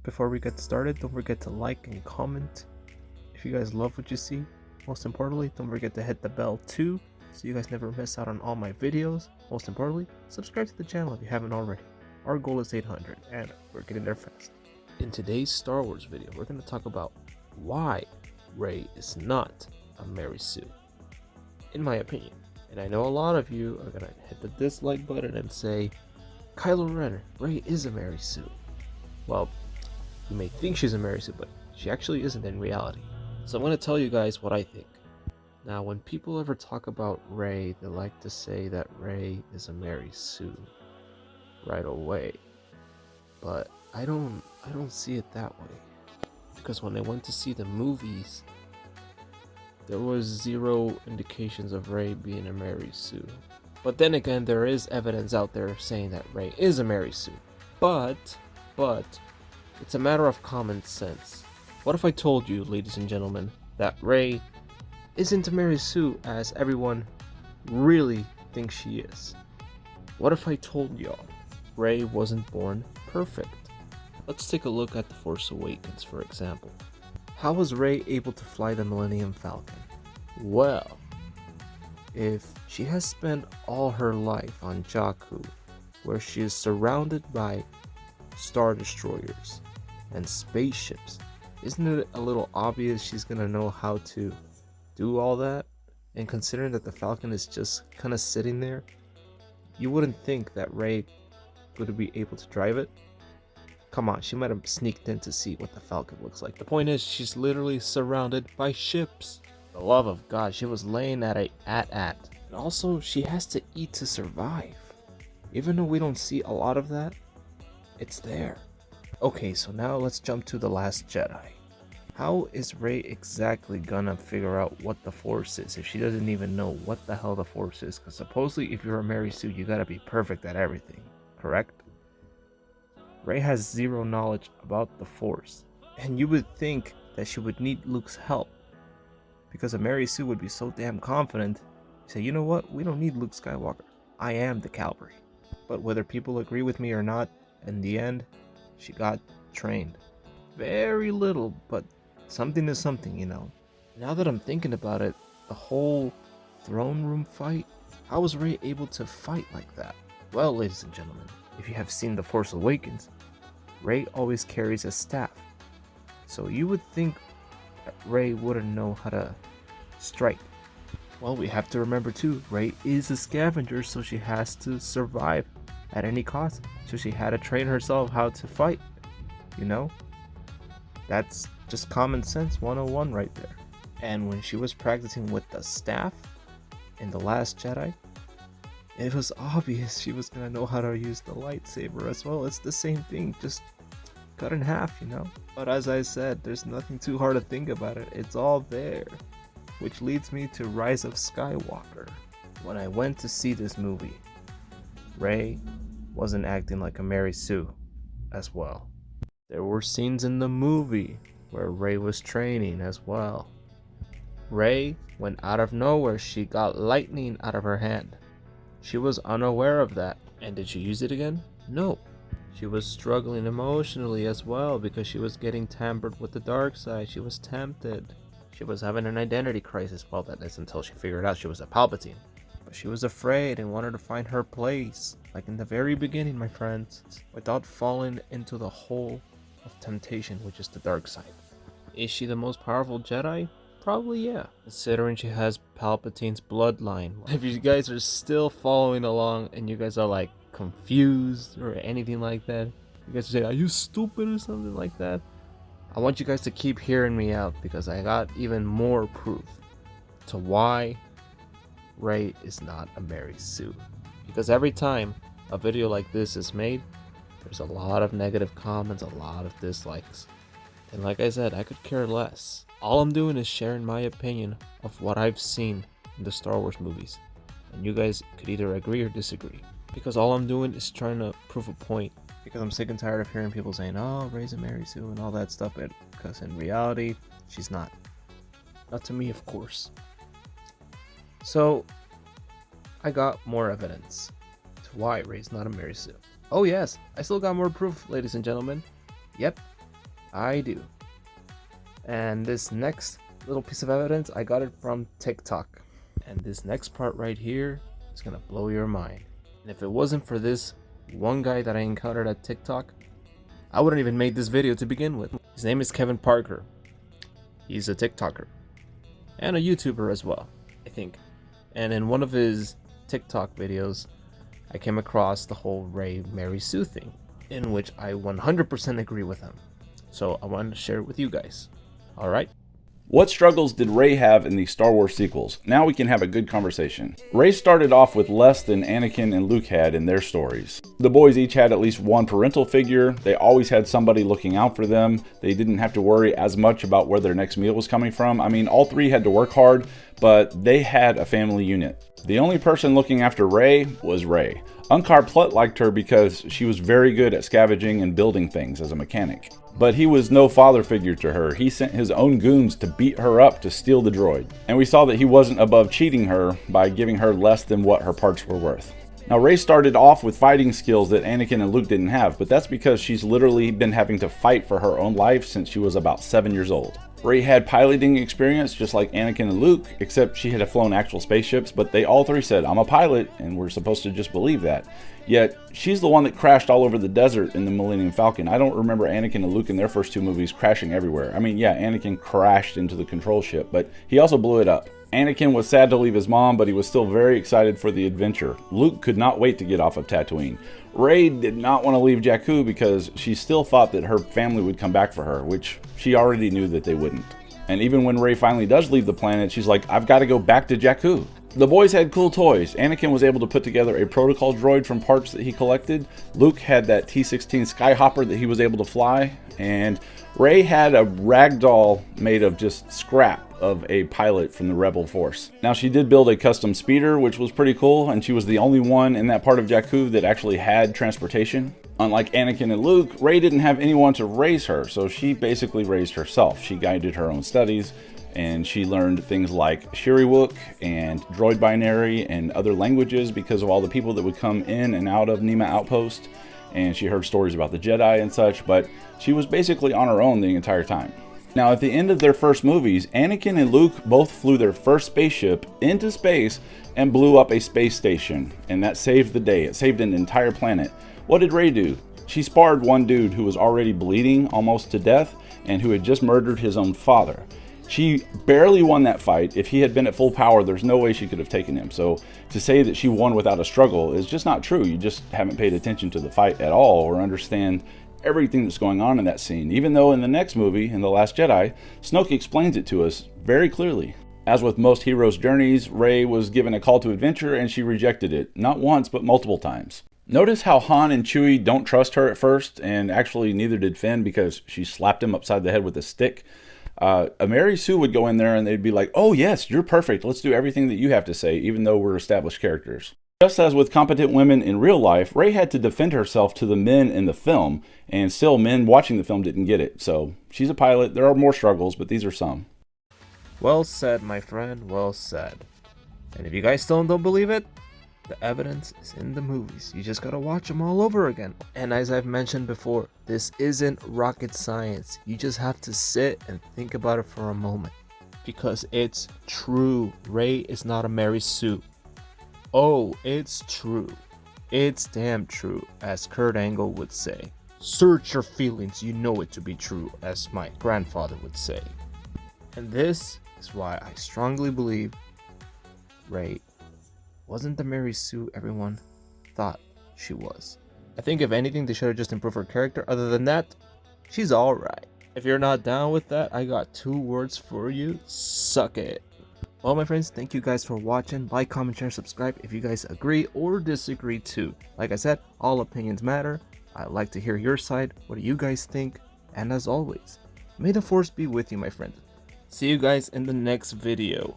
Before we get started, don't forget to like and comment if you guys love what you see. Most importantly, don't forget to hit the bell too, so you guys never miss out on all my videos. Most importantly, subscribe to the channel if you haven't already. Our goal is 800, and we're getting there fast. In today's Star Wars video, we're going to talk about why Rey is not a Mary Sue, in my opinion. And I know a lot of you are going to hit the dislike button and say, Kylo Ren, Rey is a Mary Sue. Well, you may think she's a Mary Sue, but she actually isn't in reality. So I'm going to tell you guys what I think. Now, when people ever talk about Rey, they like to say that Rey is a Mary Sue right away. But I don't see it that way. Because when I went to see the movies, there was zero indications of Rey being a Mary Sue. But then again, there is evidence out there saying that Rey is a Mary Sue. But it's a matter of common sense. What if I told you, ladies and gentlemen, that Rey isn't a Mary Sue as everyone really thinks she is? What if I told y'all Rey wasn't born perfect? Let's take a look at The Force Awakens, for example. How was Rey able to fly the Millennium Falcon? Well, if she has spent all her life on Jakku, where she is surrounded by Star Destroyers and spaceships, isn't it a little obvious she's gonna know how to do all that? And considering that the Falcon is just kind of sitting there, you wouldn't think that Rey would be able to drive it. Come on, she might have sneaked in to see what the Falcon looks like. The point is, she's literally surrounded by ships. For the love of God, she was laying at And also, she has to eat to survive. Even though we don't see a lot of that, it's there. Okay, so now let's jump to The Last Jedi. How is Rey exactly gonna figure out what the Force is if she doesn't even know what the hell the Force is? Because supposedly if you're a Mary Sue, you gotta be perfect at everything, correct? Rey has zero knowledge about the Force, and you would think that she would need Luke's help, because a Mary Sue would be so damn confident, say, you know what, we don't need Luke Skywalker, I am the Calvary. But whether people agree with me or not, in the end, she got trained. Very little, but something is something, you know. Now that I'm thinking about it, the whole throne room fight, how was Rey able to fight like that? Well, ladies and gentlemen, if you have seen The Force Awakens, Rey always carries a staff. So you would think that Rey wouldn't know how to strike. Well, we have to remember too, Rey is a scavenger, so she has to survive at any cost. So she had to train herself how to fight, you know? That's just common sense 101 right there. And when she was practicing with the staff in The Last Jedi, it was obvious she was gonna know how to use the lightsaber as well. It's the same thing, just cut in half, you know? But as I said, there's nothing too hard to think about it. It's all there. Which leads me to Rise of Skywalker. When I went to see this movie, Rey wasn't acting like a Mary Sue as well. There were scenes in the movie where Rey was training as well. Rey, when out of nowhere, she got lightning out of her hand. She was unaware of that. And did she use it again? No. She was struggling emotionally as well because she was getting tampered with the dark side. She was tempted. She was having an identity crisis. Well, that is until she figured out she was a Palpatine. But she was afraid and wanted to find her place, like in the very beginning, my friends, without falling into the hole of temptation, which is the dark side. Is she the most powerful Jedi? Probably yeah, considering she has Palpatine's bloodline. If you guys are still following along and you guys are like confused or anything like that, you guys say, are you stupid or something like that? I want you guys to keep hearing me out because I got even more proof to why Rey is not a Mary Sue. Because every time a video like this is made, there's a lot of negative comments, a lot of dislikes. And like I said, I could care less. All I'm doing is sharing my opinion of what I've seen in the Star Wars movies. And you guys could either agree or disagree. Because all I'm doing is trying to prove a point. Because I'm sick and tired of hearing people saying, oh, Rey's a Mary Sue and all that stuff. Because in reality, she's not. Not to me, of course. So, I got more evidence to why Rey's not a Mary Sue. Oh yes, I still got more proof, ladies and gentlemen. Yep, I do. And this next little piece of evidence, I got it from TikTok. And this next part right here is gonna blow your mind. And if it wasn't for this one guy that I encountered at TikTok, I wouldn't even made this video to begin with. His name is Kevin Parker. He's a TikToker and a YouTuber as well, I think. And in one of his TikTok videos, I came across the whole Rey Mary Sue thing, in which I 100% agree with him. So I wanted to share it with you guys. Alright? What struggles did Rey have in the Star Wars sequels? Now we can have a good conversation. Rey started off with less than Anakin and Luke had in their stories. The boys each had at least one parental figure. They always had somebody looking out for them. They didn't have to worry as much about where their next meal was coming from. I mean, all three had to work hard, but they had a family unit. The only person looking after Rey was Rey. Unkar Plutt liked her because she was very good at scavenging and building things as a mechanic. But he was no father figure to her. He sent his own goons to beat her up to steal the droid. And we saw that he wasn't above cheating her by giving her less than what her parts were worth. Now Rey started off with fighting skills that Anakin and Luke didn't have, but that's because she's literally been having to fight for her own life since she was about 7 years old. Rey had piloting experience just like Anakin and Luke, except she had flown actual spaceships, but they all three said, "I'm a pilot," and we're supposed to just believe that. Yet, she's the one that crashed all over the desert in the Millennium Falcon. I don't remember Anakin and Luke in their first two movies crashing everywhere. I mean, yeah, Anakin crashed into the control ship, but he also blew it up. Anakin was sad to leave his mom, but he was still very excited for the adventure. Luke could not wait to get off of Tatooine. Rey did not want to leave Jakku because she still thought that her family would come back for her, which she already knew that they wouldn't. And even when Rey finally does leave the planet, she's like, "I've got to go back to Jakku." The boys had cool toys. Anakin was able to put together a protocol droid from parts that he collected. Luke had that T-16 Skyhopper that he was able to fly. And Rey had a ragdoll made of just scrap of a pilot from the Rebel Force. Now she did build a custom speeder, which was pretty cool, and she was the only one in that part of Jakku that actually had transportation. Unlike Anakin and Luke, Rey didn't have anyone to raise her, so she basically raised herself. She guided her own studies, and she learned things like Shiriwook and droid binary and other languages because of all the people that would come in and out of Nema Outpost. And she heard stories about the Jedi and such, but she was basically on her own the entire time. Now, at the end of their first movies, Anakin and Luke both flew their first spaceship into space and blew up a space station, and that saved the day. It saved an entire planet. What did Rey do? She sparred one dude who was already bleeding almost to death and who had just murdered his own father. She barely won that fight. If he had been at full power, there's no way she could have taken him. So to say that she won without a struggle is just not true. You just haven't paid attention to the fight at all or understand everything that's going on in that scene. Even though in the next movie, in The Last Jedi, Snoke explains it to us very clearly. As with most heroes' journeys, Rey was given a call to adventure and she rejected it. Not once, but multiple times. Notice how Han and Chewie don't trust her at first, and actually neither did Finn because she slapped him upside the head with a stick. Mary Sue would go in there and they'd be like, "Oh yes, you're perfect. Let's do everything that you have to say," even though we're established characters. Just as with competent women in real life, Rey had to defend herself to the men in the film, and still men watching the film didn't get it. So she's a pilot. There are more struggles, but these are some. Well said, my friend, well said. And if you guys still don't believe it, the evidence is in the movies. You just gotta watch them all over again. And as I've mentioned before, this isn't rocket science. You just have to sit and think about it for a moment. Because it's true. Rey is not a Mary Sue. Oh, it's true. It's damn true, as Kurt Angle would say. Search your feelings, you know it to be true, as my grandfather would say. And this is why I strongly believe Rey wasn't the Mary Sue everyone thought she was. I think if anything, they should have just improved her character. Other than that, she's alright. If you're not down with that, I got 2 words for you. Suck it. Well, my friends, thank you guys for watching. Like, comment, share, subscribe if you guys agree or disagree too. Like I said, all opinions matter. I'd like to hear your side. What do you guys think? And as always, may the force be with you, my friend. See you guys in the next video.